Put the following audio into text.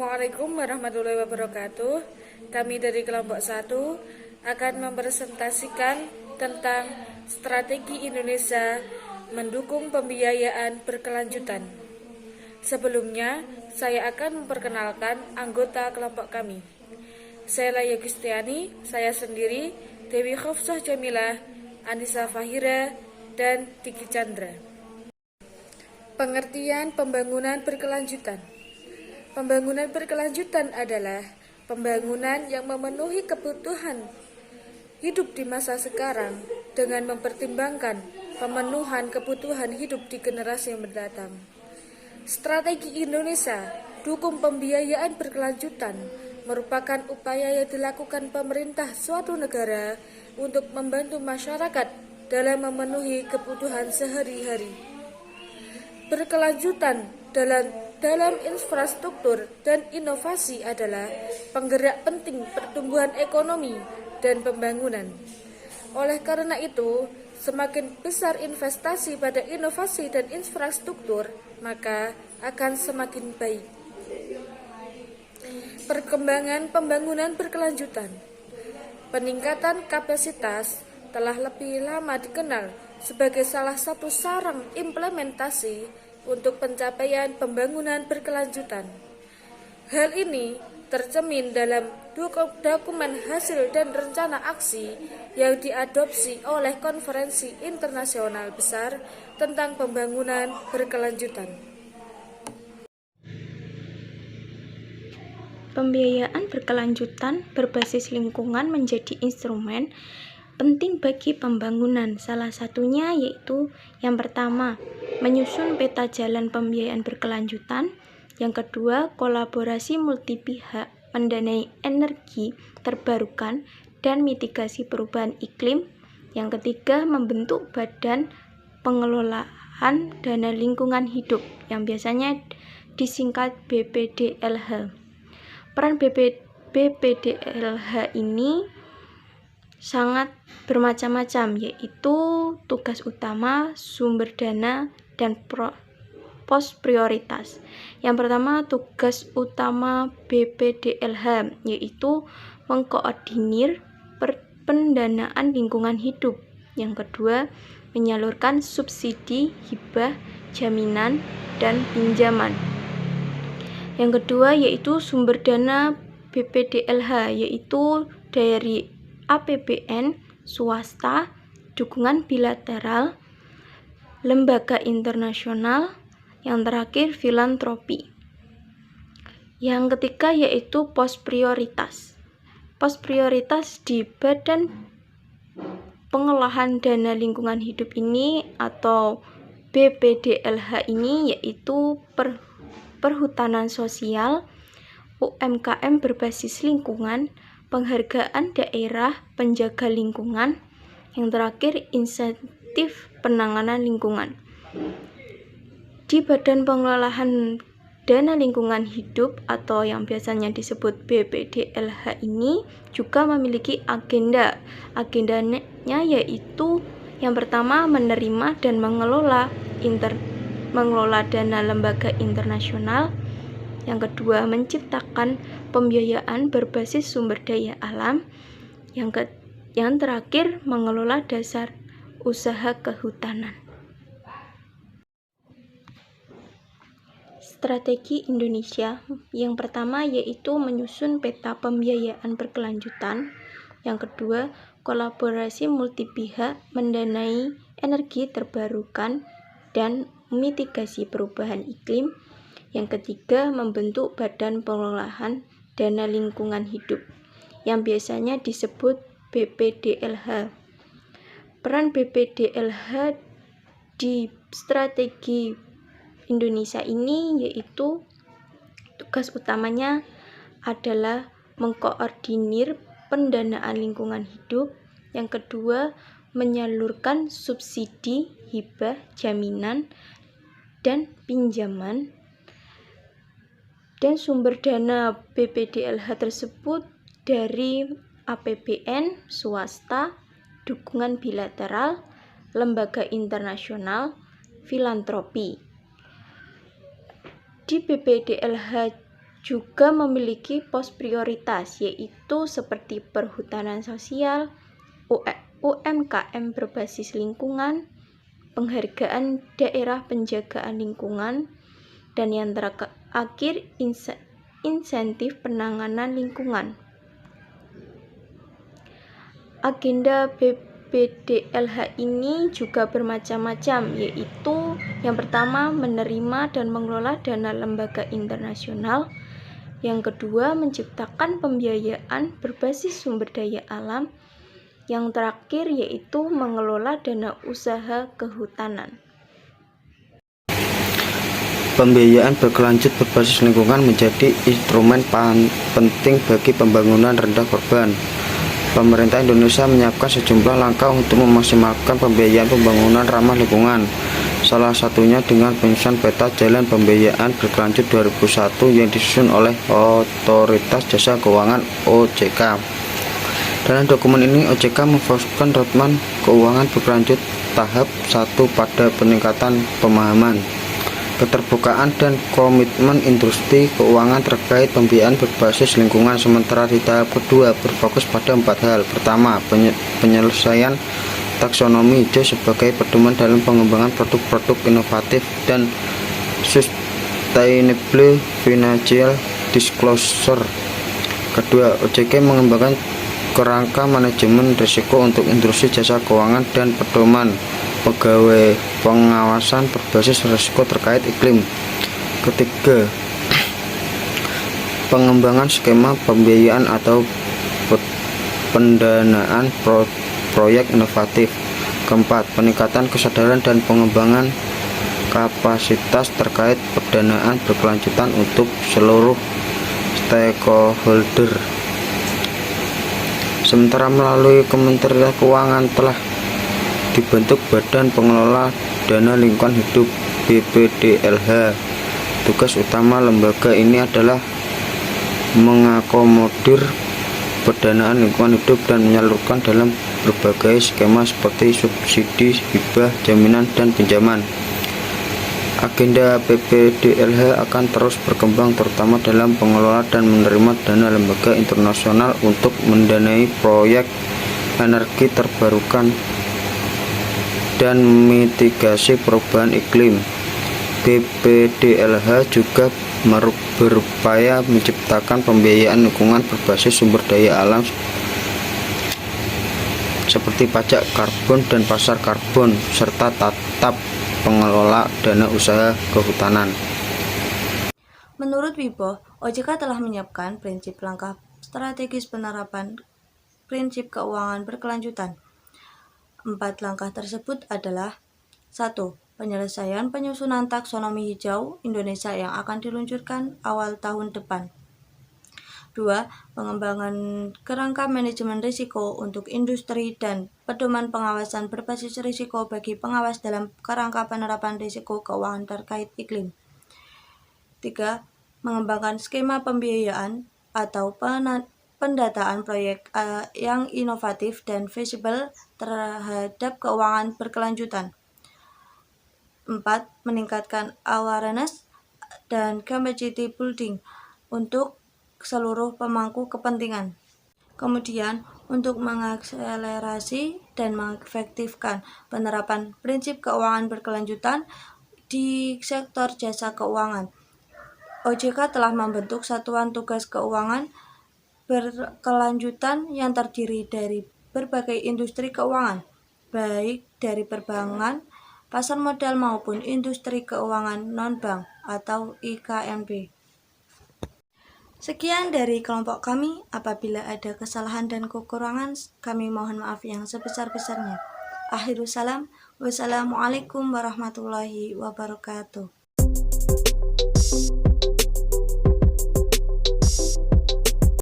Assalamualaikum warahmatullahi wabarakatuh. Kami dari kelompok 1 akan mempresentasikan tentang strategi Indonesia mendukung pembiayaan berkelanjutan. Sebelumnya, saya akan memperkenalkan anggota kelompok kami. Saya Laya Gustiani, saya sendiri, Dewi Khofsah Jamilah, Anissa Fahira, dan Diki Chandra. Pengertian pembangunan berkelanjutan. Pembangunan berkelanjutan adalah pembangunan yang memenuhi kebutuhan hidup di masa sekarang dengan mempertimbangkan pemenuhan kebutuhan hidup di generasi yang mendatang. Strategi Indonesia dukung pembiayaan berkelanjutan merupakan upaya yang dilakukan pemerintah suatu negara untuk membantu masyarakat dalam memenuhi kebutuhan sehari-hari. Berkelanjutan dalam infrastruktur dan inovasi adalah penggerak penting pertumbuhan ekonomi dan pembangunan. Oleh karena itu, semakin besar investasi pada inovasi dan infrastruktur, maka akan semakin baik. Perkembangan pembangunan berkelanjutan. Peningkatan kapasitas telah lebih lama dikenal sebagai salah satu sarang implementasi untuk pencapaian pembangunan berkelanjutan. Hal ini tercermin dalam dokumen hasil dan rencana aksi yang diadopsi oleh Konferensi Internasional Besar tentang Pembangunan Berkelanjutan. Pembiayaan berkelanjutan berbasis lingkungan menjadi instrumen penting bagi pembangunan. Salah satunya yaitu yang pertama, menyusun peta jalan pembiayaan berkelanjutan. Yang kedua, kolaborasi multi pihak mendanai energi terbarukan dan mitigasi perubahan iklim. Yang ketiga, membentuk badan pengelolaan dana lingkungan hidup yang biasanya disingkat BPDLH. Peran BPDLH ini sangat bermacam-macam, yaitu tugas utama, sumber dana, dan pos prioritas. Yang pertama, tugas utama BPDLH yaitu mengkoordinir pendanaan lingkungan hidup. Yang kedua, menyalurkan subsidi, hibah, jaminan, dan pinjaman. Yang kedua yaitu sumber dana BPDLH yaitu dari APBN, swasta, dukungan bilateral, lembaga internasional, yang terakhir filantropi. Yang ketiga yaitu pos prioritas. Pos prioritas di Badan Pengolahan Dana Lingkungan Hidup ini atau BPDLH ini yaitu perhutanan sosial, UMKM berbasis lingkungan, penghargaan daerah penjaga lingkungan, yang terakhir insentif penanganan lingkungan. Di Badan Pengelolaan Dana Lingkungan Hidup atau yang biasanya disebut BPDLH ini juga memiliki agenda. Agendanya yaitu yang pertama, menerima dan mengelola dana lembaga internasional. Yang kedua, menciptakan pembiayaan berbasis sumber daya alam. Yang terakhir, mengelola dasar usaha kehutanan. Strategi Indonesia yang pertama yaitu menyusun peta pembiayaan berkelanjutan. Yang kedua, kolaborasi multi pihak mendanai energi terbarukan dan mitigasi perubahan iklim. Yang ketiga, membentuk badan pengelolaan dana lingkungan hidup yang biasanya disebut BPDLH. Peran BPDLH di strategi Indonesia ini yaitu tugas utamanya adalah mengkoordinir pendanaan lingkungan hidup. Yang kedua, menyalurkan subsidi, hibah, jaminan, dan pinjaman. Dan sumber dana BPDLH tersebut dari APBN, swasta, dukungan bilateral, lembaga internasional, filantropi. Di BPDLH juga memiliki pos prioritas, yaitu seperti perhutanan sosial, UMKM berbasis lingkungan, penghargaan daerah penjagaan lingkungan, dan yang terakhir insentif penanganan lingkungan. Agenda BPDLH ini juga bermacam-macam, yaitu yang pertama menerima dan mengelola dana lembaga internasional, yang kedua menciptakan pembiayaan berbasis sumber daya alam, yang terakhir yaitu mengelola dana usaha kehutanan. Pembiayaan berkelanjut berbasis lingkungan menjadi instrumen penting bagi pembangunan rendah korban. Pemerintah Indonesia menyiapkan sejumlah langkah untuk memaksimalkan pembiayaan pembangunan ramah lingkungan. Salah satunya dengan penyusunan peta jalan pembiayaan berkelanjut 2001 yang disusun oleh Otoritas Jasa Keuangan (OJK). Dalam dokumen ini, OJK memfokuskan roadmap keuangan berkelanjut tahap 1 pada peningkatan pemahaman, keterbukaan dan komitmen industri keuangan terkait pembiayaan berbasis lingkungan, sementara di tahap kedua berfokus pada 4 hal. Pertama, penyelesaian taksonomi hijau sebagai pedoman dalam pengembangan produk-produk inovatif dan sustainable financial disclosure. Kedua, OJK mengembangkan kerangka manajemen risiko untuk industri jasa keuangan dan pedoman pegawai pengawasan berbasis risiko terkait iklim. Ketiga, pengembangan skema pembiayaan atau pendanaan proyek inovatif. Keempat, peningkatan kesadaran dan pengembangan kapasitas terkait pendanaan berkelanjutan untuk seluruh stakeholder. Sementara melalui Kementerian Keuangan telah dibentuk Badan Pengelola Dana Lingkungan Hidup (BPDLH). Tugas utama lembaga ini adalah mengakomodir pendanaan lingkungan hidup dan menyalurkan dalam berbagai skema seperti subsidi, hibah, jaminan, dan pinjaman. Agenda BPDLH akan terus berkembang terutama dalam pengelola dan menerima dana lembaga internasional untuk mendanai proyek energi terbarukan dan mitigasi perubahan iklim. BPDLH juga berupaya menciptakan pembiayaan lingkungan berbasis sumber daya alam seperti pajak karbon dan pasar karbon, serta tatap pengelola dana usaha kehutanan. Menurut Wibowo, OJK telah menyiapkan prinsip langkah strategis penerapan prinsip keuangan berkelanjutan. 4 langkah tersebut adalah: 1. Penyelesaian penyusunan taksonomi hijau Indonesia yang akan diluncurkan awal tahun depan. 2. Pengembangan kerangka manajemen risiko untuk industri dan pedoman pengawasan berbasis risiko bagi pengawas dalam kerangka penerapan risiko keuangan terkait iklim. 3. Mengembangkan skema pembiayaan atau pendataan proyek yang inovatif dan visible terhadap keuangan berkelanjutan. 4. Meningkatkan awareness dan capacity building untuk seluruh pemangku kepentingan. Kemudian, untuk mengakselerasi dan mengefektifkan penerapan prinsip keuangan berkelanjutan di sektor jasa keuangan, OJK telah membentuk Satuan Tugas Keuangan Berkelanjutan yang terdiri dari berbagai industri keuangan, baik dari perbankan, pasar modal maupun industri keuangan non-bank atau IKNB. Sekian dari kelompok kami. Apabila ada kesalahan dan kekurangan, kami mohon maaf yang sebesar-besarnya. Akhirul salam. Wassalamualaikum warahmatullahi wabarakatuh.